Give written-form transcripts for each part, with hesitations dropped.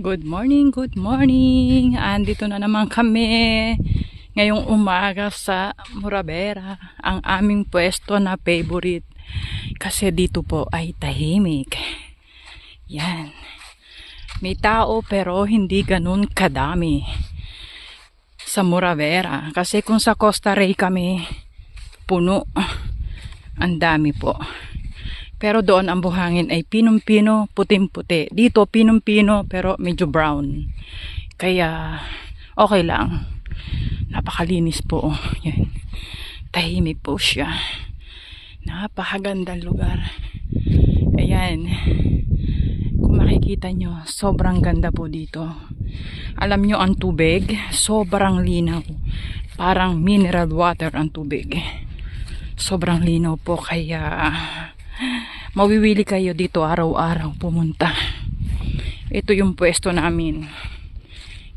Good morning, good morning. Andito na naman kami ngayong umaga sa Muravera, ang aming pwesto na favorite. Kasi dito po ay tahimik. Yan. May tao pero hindi ganun kadami sa Muravera. Kasi kung sa Costa Rica kami, puno. Ang dami po. Pero doon ang buhangin ay pinong-pino, puting-puti. Dito pinong-pino pero medyo brown. Kaya okay lang. Napakalinis po. Yan. Tahimik po siya. Napakagandang lugar. Ayan. Kung makikita nyo, sobrang ganda po dito. Alam nyo ang tubig, sobrang linaw. Parang mineral water ang tubig. Sobrang linaw po kaya mawiwili kayo dito araw-araw pumunta. Ito yung pwesto namin.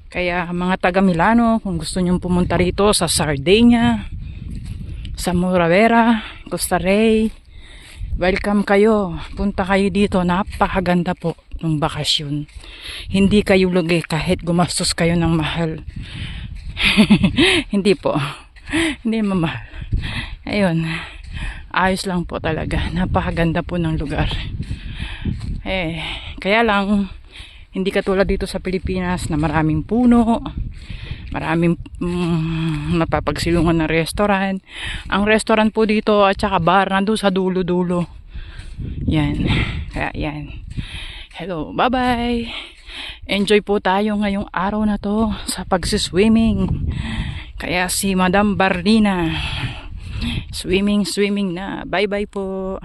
Kaya mga taga Milano, kung gusto nyong pumunta rito sa Sardinia, sa Muravera, Costa Rica, welcome kayo. Punta kayo dito. Napakaganda po ng bakasyon. Hindi kayo lugi kahit gumastos kayo ng mahal. Hindi po. Hindi mamahal. Ayun. Ayos lang po talaga. Napakaganda po ng lugar. Kaya lang, hindi katulad dito sa Pilipinas na maraming puno, maraming mapapagsilungan na restaurant. Ang restaurant po dito at saka bar nandun sa dulo-dulo. Yan. Kaya yan. Hello, bye-bye. Enjoy po tayo ngayong araw na to sa pagsiswimming. Kaya si Madam Barlina, swimming na. Bye-bye po.